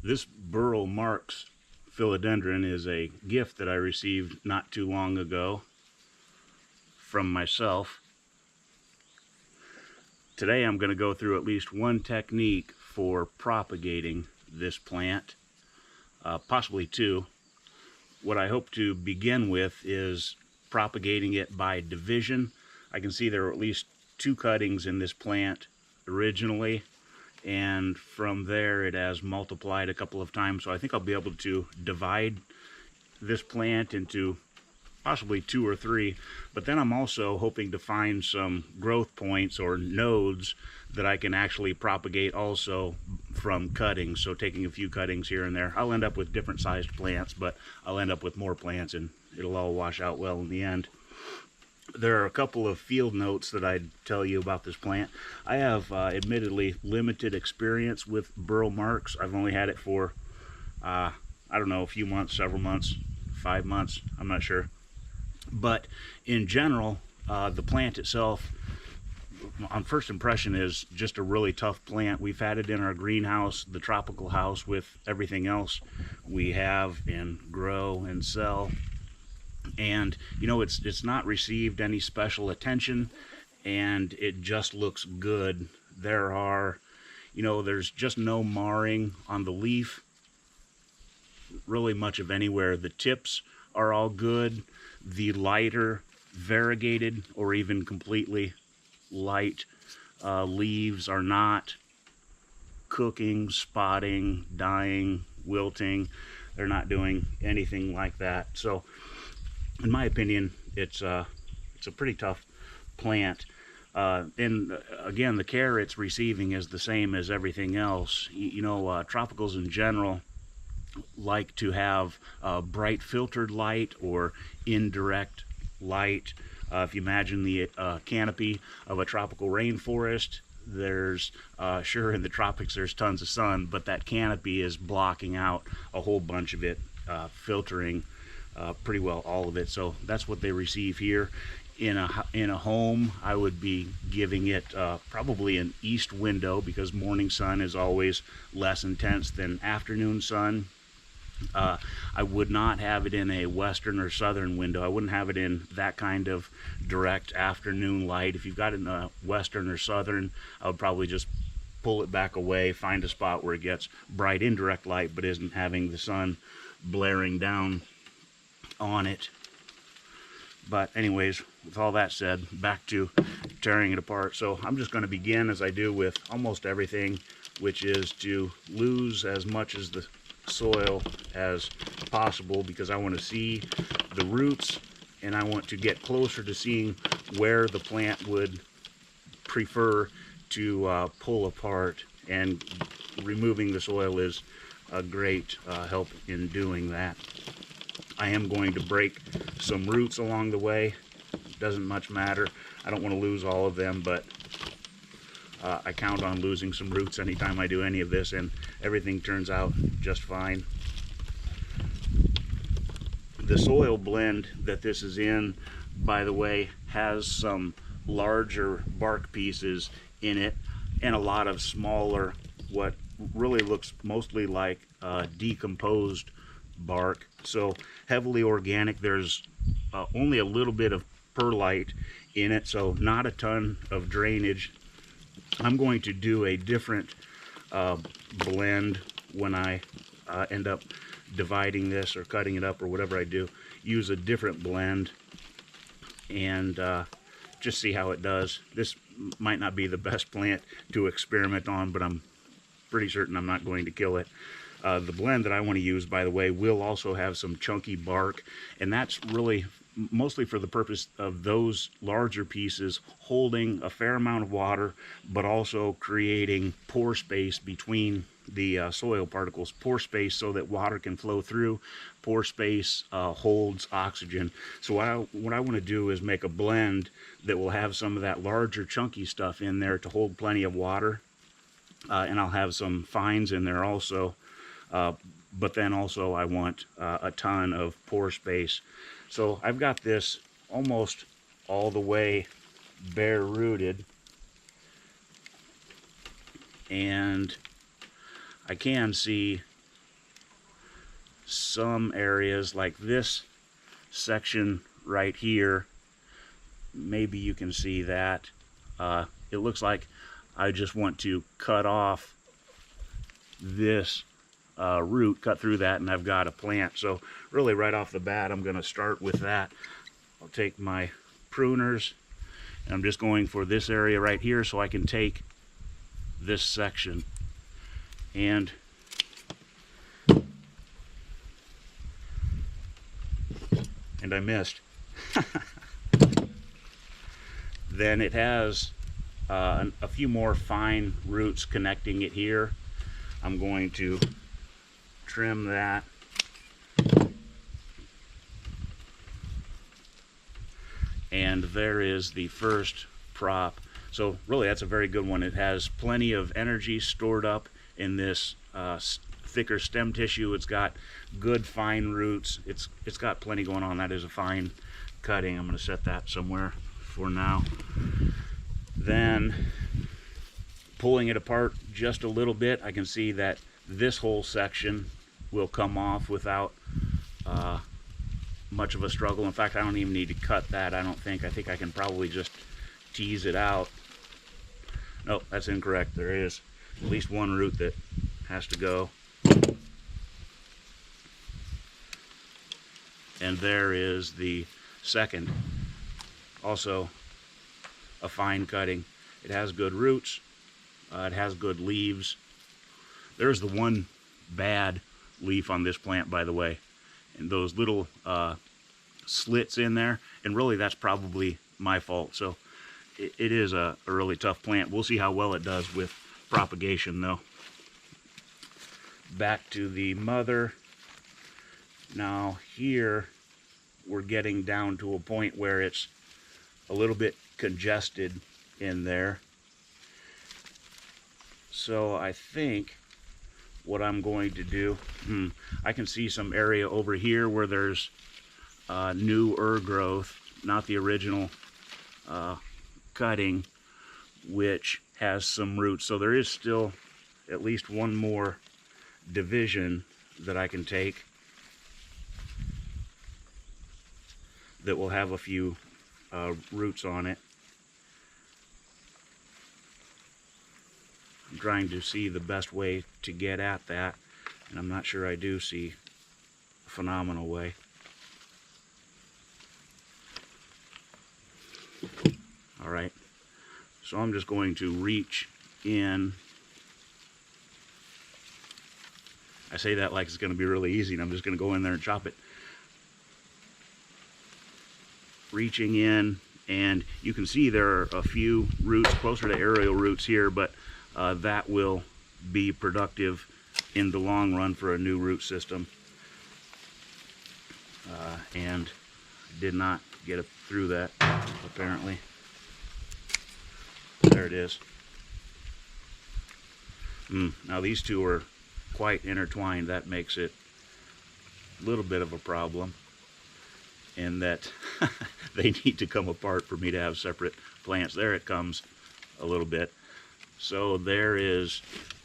This Burle Marx philodendron is a gift that I received not too long ago from myself. Today I'm going to go through at least one technique for propagating this plant, possibly two. What I hope to begin with is propagating it by division. I can see there are at least two cuttings in this plant originally, and from there it has multiplied a couple of times, so I think I'll be able to divide this plant into possibly two or three. But then I'm also hoping to find some growth points or nodes that I can actually propagate also from cuttings. So taking a few cuttings here and there, I'll end up with different sized plants, but I'll end up with more plants and it'll all wash out well in the end. There are a couple of field notes that I'd tell you about this plant. I have admittedly limited experience with Burle Marx. I've only had it for, I don't know, a few months, several months, 5 months, I'm not sure. But in general, the plant itself, on first impression, is just a really tough plant. We've had it in our greenhouse, the tropical house, with everything else we have and grow and sell. And you know, it's not received any special attention, and it just looks good. There's just no marring on the leaf really much of anywhere. The tips are all good. The lighter variegated or even completely light leaves are not cooking, spotting, dying, wilting. They're not doing anything like that. So in my opinion, it's a pretty tough plant. And again, the care it's receiving is the same as everything else. Tropicals in general like to have bright filtered light or indirect light. If you imagine the canopy of a tropical rainforest, there's sure, in the tropics there's tons of sun, but that canopy is blocking out a whole bunch of it, filtering pretty well all of it. So that's what they receive here. In a home, I would be giving it probably an east window, because morning sun is always less intense than afternoon sun. I would not have it in a western or southern window. I wouldn't have it in that kind of direct afternoon light. If you've got it in a western or southern, I would probably just pull it back away, find a spot where it gets bright indirect light but isn't having the sun blaring down on it. But anyways, with all that said, back to tearing it apart. So I'm just going to begin, as I do with almost everything, which is to lose as much as the soil as possible, because I want to see the roots and I want to get closer to seeing where the plant would prefer to pull apart, and removing the soil is a great help in doing that. I am going to break some roots along the way. Doesn't much matter. I don't want to lose all of them, but I count on losing some roots anytime I do any of this, and everything turns out just fine. The soil blend that this is in, by the way, has some larger bark pieces in it and a lot of smaller, what really looks mostly like decomposed bark. So heavily organic. There's only a little bit of perlite in it, so not a ton of drainage. I'm going to do a different blend when I end up dividing this or cutting it up or whatever I do. Use a different blend and just see how it does. This might not be the best plant to experiment on, but I'm pretty certain I'm not going to kill it. The blend that I want to use, by the way, will also have some chunky bark, and that's really mostly for the purpose of those larger pieces holding a fair amount of water, but also creating pore space between the soil particles. Pore space so that water can flow through. Pore space holds oxygen. So what I want to do is make a blend that will have some of that larger chunky stuff in there to hold plenty of water, and I'll have some fines in there also. But then also I want a ton of pore space. So I've got this almost all the way bare rooted, and I can see some areas like this section right here, maybe you can see that. It looks like I just want to cut off this root, cut through that, and I've got a plant. So really right off the bat, I'm going to start with that. I'll take my pruners, and I'm just going for this area right here so I can take this section. And I missed. Then it has a few more fine roots connecting it here. I'm going to trim that. And there is the first prop. So really that's a very good one. It has plenty of energy stored up in this thicker stem tissue. It's got good fine roots. It's got plenty going on. That is a fine cutting. I'm going to set that somewhere for now. Then pulling it apart just a little bit, I can see that this whole section will come off without much of a struggle. In fact, I don't even need to cut that, I don't think. I think I can probably just tease it out. Nope, that's incorrect. There is at least one root that has to go. And there is the second. Also a fine cutting. It has good roots. It has good leaves. There's the one bad leaf on this plant, by the way. And those little slits in there. And really that's probably my fault. So it is a really tough plant. We'll see how well it does with propagation though. Back to the mother. Now here we're getting down to a point where it's a little bit congested in there. So I think what I'm going to do, I can see some area over here where there's newer growth, not the original cutting, which has some roots. So there is still at least one more division that I can take that will have a few roots on it. I'm trying to see the best way to get at that, and I'm not sure I do see a phenomenal way. Alright, so I'm just going to reach in. I say that like it's going to be really easy, and I'm just going to go in there and chop it. Reaching in, and you can see there are a few roots closer to aerial roots here, but that will be productive in the long run for a new root system. And I did not get it through that, apparently. There it is. Now these two are quite intertwined. That makes it a little bit of a problem, in that they need to come apart for me to have separate plants. There it comes a little bit. So there is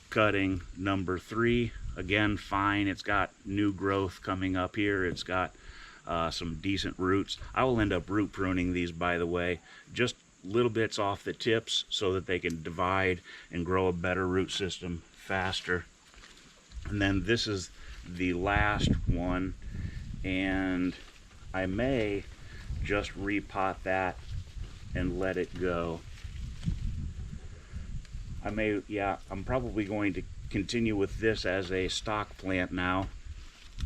cutting number 3. Again, fine. It's got new growth coming up here. It's got some decent roots. I will end up root pruning these, by the way, just little bits off the tips so that they can divide and grow a better root system faster. And then this is the last one, and I may just repot that and let it go. I'm probably going to continue with this as a stock plant now,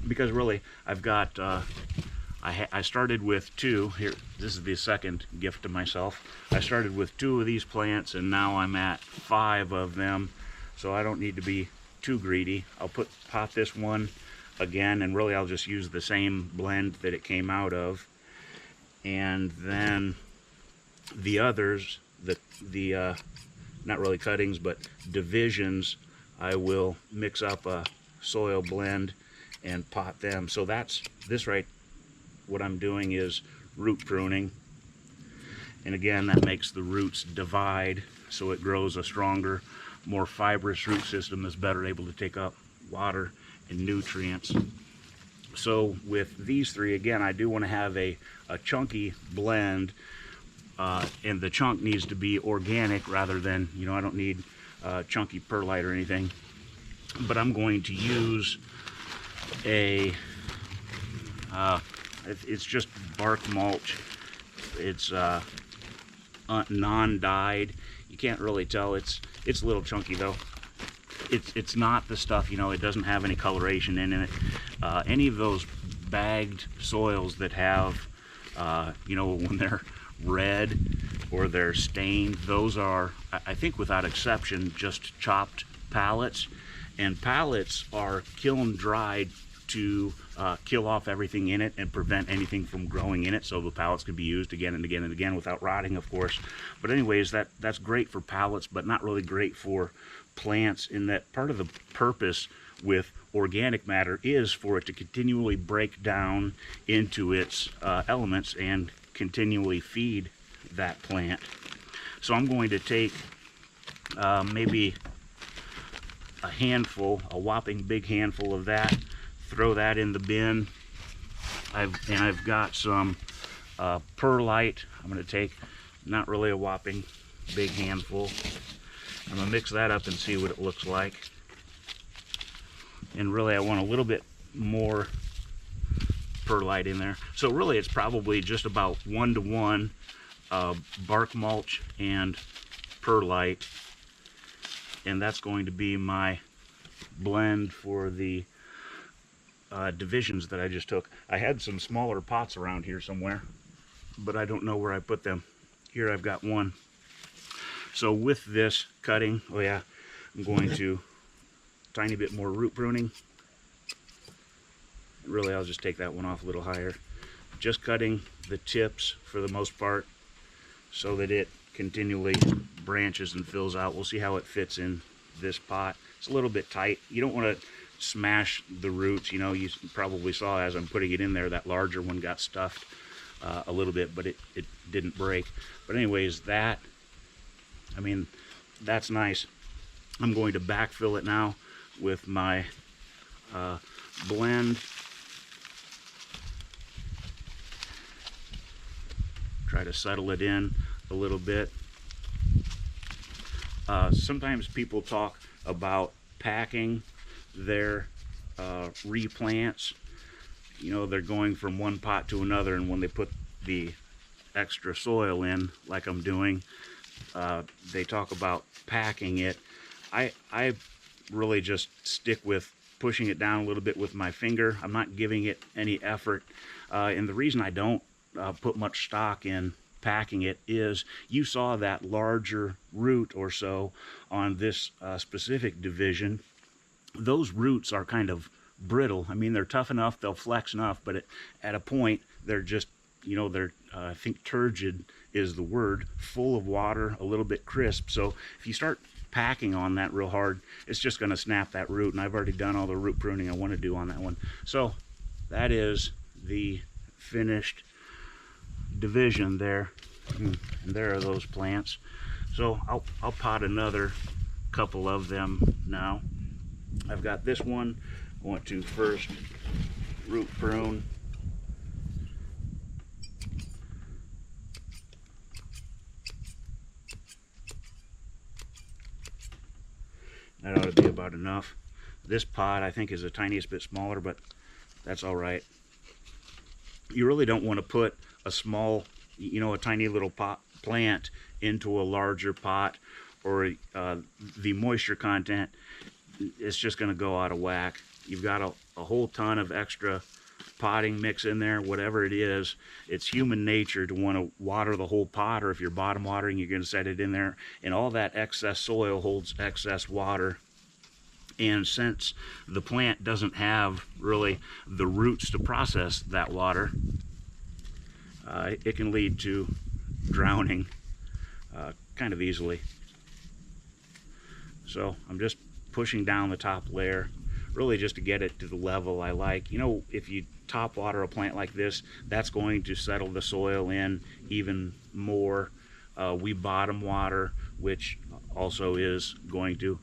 because really I've got I started with 2 here. This is the second gift to myself. I started with 2 of these plants, and now I'm at 5 of them, so I don't need to be too greedy. I'll pot this one again, and really I'll just use the same blend that it came out of, and then the others, the not really cuttings but divisions, I will mix up a soil blend and pot them. So that's this right. What I'm doing is root pruning, and again that makes the roots divide, so it grows a stronger, more fibrous root system that's better able to take up water and nutrients. So with these three, again, I do want to have a chunky blend, and the chunk needs to be organic rather than, you know, I don't need chunky perlite or anything. But I'm going to use a, it's just bark mulch. It's non-dyed. You can't really tell. It's a little chunky though. It's not the stuff, you know, it doesn't have any coloration in it. Any of those bagged soils that have, you know, when they're red or they're stained, those are, I think without exception, just chopped pallets. And pallets are kiln dried to kill off everything in it and prevent anything from growing in it, so the pallets can be used again and again and again without rotting, of course. But anyways, that's great for pallets, but not really great for plants, in that part of the purpose with organic matter is for it to continually break down into its elements and continually feed that plant. So I'm going to take maybe a handful, a whopping big handful of that, throw that in the bin. I've got some perlite. I'm going to take, not really a whopping big handful. I'm going to mix that up and see what it looks like. And really I want a little bit more perlite in there. So really it's probably just about 1-to-1 bark mulch and perlite. And that's going to be my blend for the divisions that I just took. I had some smaller pots around here somewhere, but I don't know where I put them. Here I've got one. So with this cutting, oh yeah, I'm going to tiny bit more root pruning. Really, I'll just take that one off a little higher. Just cutting the tips for the most part so that it continually branches and fills out. We'll see how it fits in this pot. It's a little bit tight. You don't want to smash the roots. You know, you probably saw as I'm putting it in there, that larger one got stuffed a little bit, but it didn't break. But anyways, that, I mean, that's nice. I'm going to backfill it now with my blend. Try to settle it in a little bit. Sometimes people talk about packing their replants. You know, they're going from one pot to another, and when they put the extra soil in, like I'm doing, they talk about packing it. I really just stick with pushing it down a little bit with my finger. I'm not giving it any effort. And the reason I don't put much stock in packing it is, you saw that larger root or so on this specific division. Those roots are kind of brittle. I mean, they're tough enough, they'll flex enough, but at a point they're just, you know, they're I think turgid is the word, full of water, a little bit crisp. So if you start packing on that real hard, it's just going to snap that root, and I've already done all the root pruning I want to do on that one. So that is the finished division there, and there are those plants. So I'll pot another couple of them now. I've got this one. I want to first root prune. That ought to be about enough. This pot I think is the tiniest bit smaller, but that's all right. You really don't want to put a small, you know, a tiny little plant into a larger pot, or the moisture content is just going to go out of whack. You've got a whole ton of extra potting mix in there, whatever it is. It's human nature to want to water the whole pot, or if you're bottom watering, you're going to set it in there, and all that excess soil holds excess water. And since the plant doesn't have really the roots to process that water, it can lead to drowning kind of easily. So I'm just pushing down the top layer, really just to get it to the level I like. You know, if you top water a plant like this, that's going to settle the soil in even more. We bottom water, which also is going to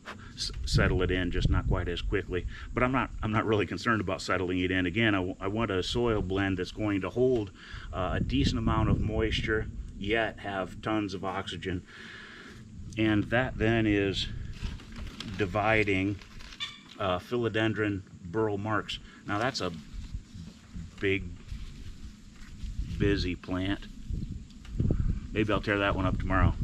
settle it in, just not quite as quickly. But I'm not really concerned about settling it in. Again, I want a soil blend that's going to hold a decent amount of moisture, yet have tons of oxygen. And that then is dividing philodendron Burle Marx. Now that's a big, busy plant. Maybe I'll tear that one up tomorrow.